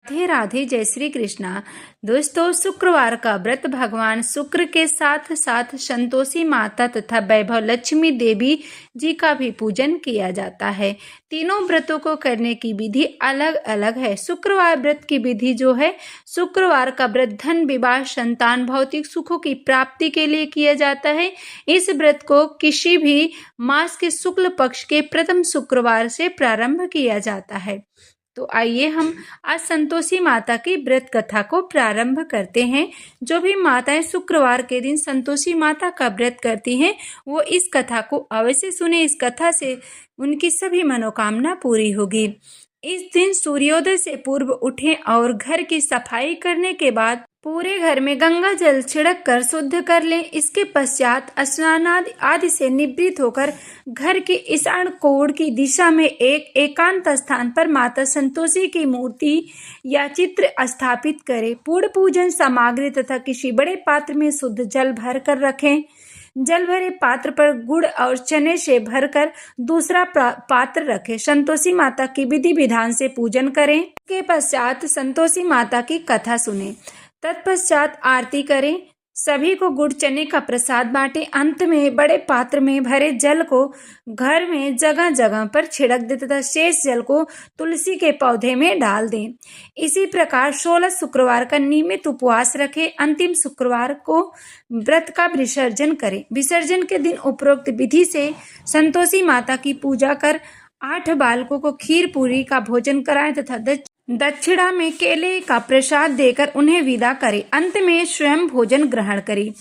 राधे राधे, जय श्री कृष्णा। दोस्तों, शुक्रवार का व्रत भगवान शुक्र के साथ साथ संतोषी माता तथा वैभव लक्ष्मी देवी जी का भी पूजन किया जाता है। तीनों व्रतों को करने की विधि अलग अलग है। शुक्रवार व्रत की विधि जो है, शुक्रवार का व्रत धन, विवाह, संतान, भौतिक सुखों की प्राप्ति के लिए किया जाता है। इस व्रत को किसी भी मास के शुक्ल पक्ष के प्रथम शुक्रवार से प्रारंभ किया जाता है। तो आइए हम आज संतोषी माता की व्रत कथा को प्रारंभ करते हैं। जो भी माताएं शुक्रवार के दिन संतोषी माता का व्रत करती हैं, वो इस कथा को अवश्य सुने। इस कथा से उनकी सभी मनोकामना पूरी होगी। इस दिन सूर्योदय से पूर्व उठें और घर की सफाई करने के बाद पूरे घर में गंगा जल छिड़क कर शुद्ध कर लें। इसके पश्चात स्नान आदि से निवृत्त होकर घर के ईशान कोण की दिशा में एक एकांत स्थान पर माता संतोषी की मूर्ति या चित्र स्थापित करें। पूर्ण पूजन सामग्री तथा किसी बड़े पात्र में शुद्ध जल भर कर रखें। जल भरे पात्र पर गुड़ और चने से भरकर दूसरा पात्र रखें। संतोषी माता की विधि विधान से पूजन करें। के पश्चात संतोषी माता की कथा सुने। तत्पश्चात आरती करें। सभी को गुड़ चने का प्रसाद बांटें। अंत में बड़े पात्र में भरे जल को घर में जगह जगह पर छिड़क दें तथा शेष जल को तुलसी के पौधे में डाल दें। इसी प्रकार 16 शुक्रवार का नियमित उपवास रखें। अंतिम शुक्रवार को व्रत का विसर्जन करें। विसर्जन के दिन उपरोक्त विधि से संतोषी माता की पूजा कर 8 बालकों को खीर पूरी का भोजन कराएं तथा दक्षिणा में केले का प्रसाद देकर उन्हें विदा करें। अंत में स्वयं भोजन ग्रहण करें।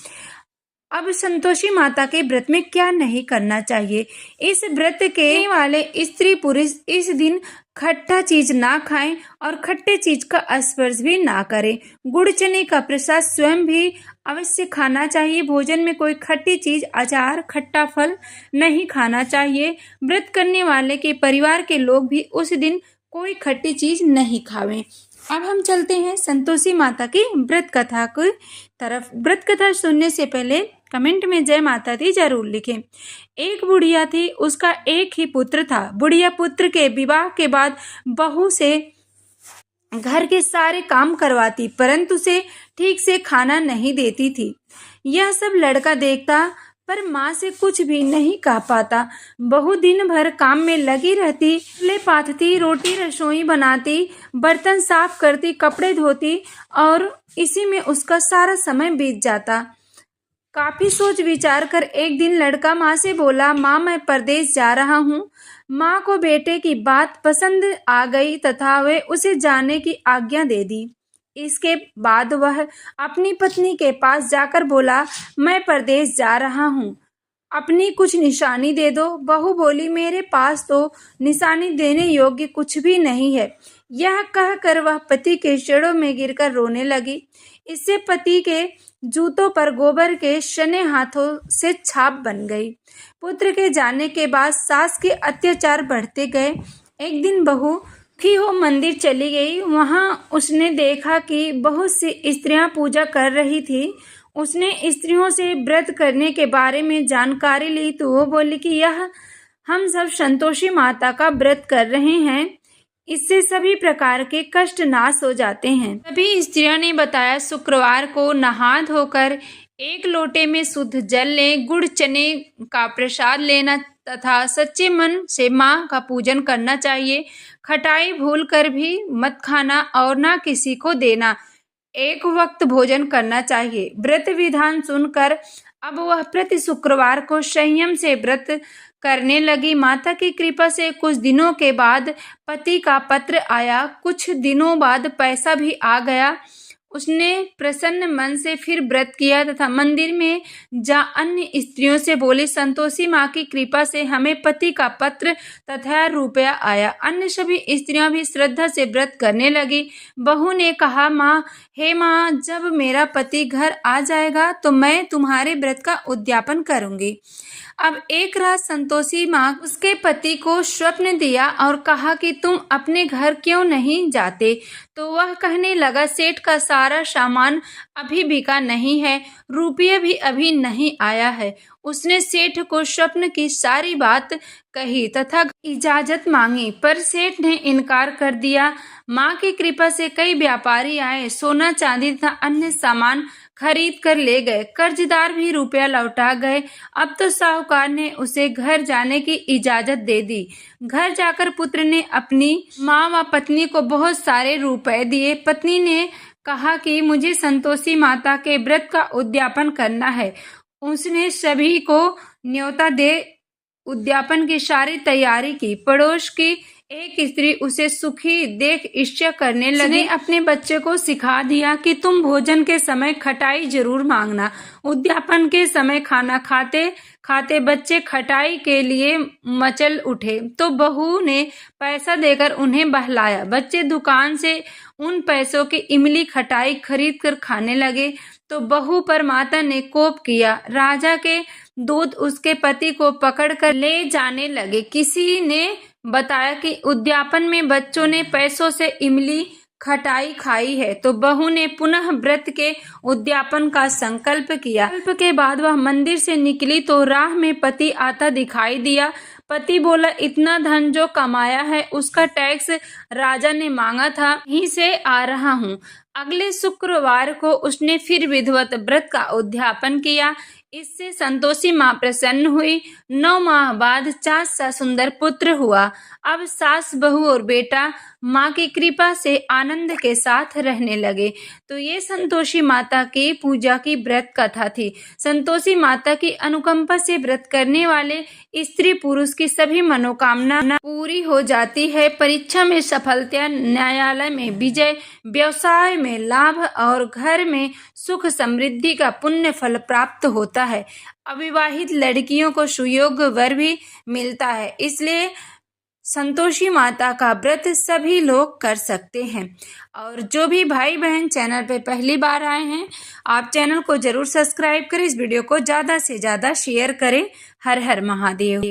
अब संतोषी माता के व्रत में क्या नहीं करना चाहिए। इस व्रत के वाले स्त्री पुरुष इस दिन खट्टा चीज ना खाएं और खट्टे चीज का स्पर्श भी ना करें। गुड़ चने का प्रसाद स्वयं भी अवश्य खाना चाहिए। भोजन में कोई खट्टी चीज, अचार, खट्टा फल नहीं खाना चाहिए। व्रत करने वाले के परिवार के लोग भी उस दिन कोई खट्टी चीज नहीं खावें। अब हम चलते हैं संतोषी माता की व्रत कथा की तरफ। व्रत कथा सुनने से पहले कमेंट में जय माता दी जरूर लिखें। एक बुढ़िया थी, उसका एक ही पुत्र था। बुढ़िया पुत्र के विवाह के बाद बहू से घर के सारे काम करवाती, परंतु उसे ठीक से खाना नहीं देती थी। यह सब लड़का देखता पर माँ से कुछ भी नहीं कह पाता। बहू दिन भर काम में लगी रहती, ले पाथती, रोटी रसोई बनाती, बर्तन साफ करती, कपड़े धोती और इसी में उसका सारा समय बीत जाता। काफी सोच विचार कर एक दिन लड़का माँ से बोला, माँ मैं परदेश जा रहा हूँ। माँ को बेटे की बात पसंद आ गई तथा वे उसे जाने की आज्ञा दे दी। इसके बाद वह अपनी पत्नी के पास जाकर बोला, मैं परदेश जा रहा हूँ, अपनी कुछ निशानी दे दो। बहू बोली, मेरे पास तो निशानी देने योग्य कुछ भी नहीं है। यह कहकर वह पति के चरणों में गिरकर रोने लगी। इससे पति के जूतों पर गोबर के सने हाथों से छाप बन गई। पुत्र के जाने के बाद सास के अत्याचार बढ़ते गए। एक दिन बहू हो मंदिर चली गई। वहां उसने देखा कि बहुत सी स्त्रियां पूजा कर रही थी। उसने स्त्रियों से व्रत करने के बारे में जानकारी ली तो वो बोली कि यह हम सब संतोषी माता का व्रत कर रहे हैं, इससे सभी प्रकार के कष्ट नाश हो जाते हैं। सभी स्त्रियों ने बताया, शुक्रवार को नहा धोकर एक लोटे में शुद्ध जल लें, गुड़ चने का प्रसाद लेना तथा सच्चे मन से माँ का पूजन करना चाहिए। खटाई भूल कर भी मत खाना और ना किसी को देना। एक वक्त भोजन करना चाहिए। व्रत विधान सुनकर अब वह प्रति शुक्रवार को संयम से व्रत करने लगी। माता की कृपा से कुछ दिनों के बाद पति का पत्र आया। कुछ दिनों बाद पैसा भी आ गया। उसने प्रसन्न मन से फिर व्रत किया तथा मंदिर में जा अन्य स्त्रियों से बोली, संतोषी माँ की कृपा से हमें पति का पत्र तथा रुपया आया। अन्य सभी स्त्रियां भी श्रद्धा से व्रत करने लगी। बहू ने कहा, माँ, हे माँ, जब मेरा पति घर आ जाएगा तो मैं तुम्हारे व्रत का उद्यापन करूंगी। अब एक रात संतोषी माँ उसके पति को स्वप्न दिया और कहा कि तुम अपने घर क्यों नहीं जाते। तो वह कहने लगा, सेठ का सारा सामान अभी बिका नहीं है, रुपये भी अभी नहीं आया है। उसने सेठ को स्वप्न की सारी बात कही तथा इजाजत मांगी, पर सेठ ने इनकार कर दिया। माँ की कृपा से कई व्यापारी आए, सोना चांदी तथा अन्य सामान खरीद कर ले गए। कर्जदार भी रुपया लौटा गए। अब तो साहूकार ने उसे घर जाने की इजाजत दे दी। घर जाकर पुत्र ने अपनी माँ व पत्नी को बहुत सारे रुपए दिए। पत्नी ने कहा कि मुझे संतोषी माता के व्रत का उद्यापन करना है। उसने सभी को न्योता दे उद्यापन की सारी तैयारी की। पड़ोस की एक स्त्री उसे सुखी देख ईर्ष्या करने लगी। उसने अपने बच्चे को सिखा दिया कि तुम भोजन के समय खटाई जरूर मांगना। उद्यापन के समय खाना खाते खाते बच्चे खटाई के लिए मचल उठे तो बहू ने पैसा देकर उन्हें बहलाया। बच्चे दुकान से उन पैसों की इमली खटाई खरीद कर खाने लगे तो बहू पर माता ने कोप किया। राजा के दूत उसके पति को पकड़कर ले जाने लगे। किसी ने बताया कि उद्यापन में बच्चों ने पैसों से इमली खटाई खाई है। तो बहू ने पुनः व्रत के उद्यापन का संकल्प किया। संकल्प के बाद वह मंदिर से निकली तो राह में पति आता दिखाई दिया। पति बोला, इतना धन जो कमाया है उसका टैक्स राजा ने मांगा था, यहीं से आ रहा हूँ। अगले शुक्रवार को उसने फिर विधिवत व्रत का उद्यापन किया। इससे संतोषी माँ प्रसन्न हुई। 9 माह बाद 4 सुंदर पुत्र हुआ। अब सास, बहू और बेटा माँ की कृपा से आनंद के साथ रहने लगे। तो ये संतोषी माता की पूजा की व्रत कथा थी। संतोषी माता की अनुकंपा से व्रत करने वाले स्त्री पुरुष की सभी मनोकामना पूरी हो जाती है। परीक्षा में सफलता, न्यायालय में विजय, व्यवसाय में लाभ और घर में सुख समृद्धि का पुण्य फल प्राप्त होता है। अविवाहित लड़कियों को सुयोग्य वर भी मिलता है। इसलिए संतोषी माता का व्रत सभी लोग कर सकते हैं। और जो भी भाई बहन चैनल पे पहली बार आए हैं, आप चैनल को जरूर सब्सक्राइब करें। इस वीडियो को ज़्यादा से ज़्यादा शेयर करें। हर हर महादेव।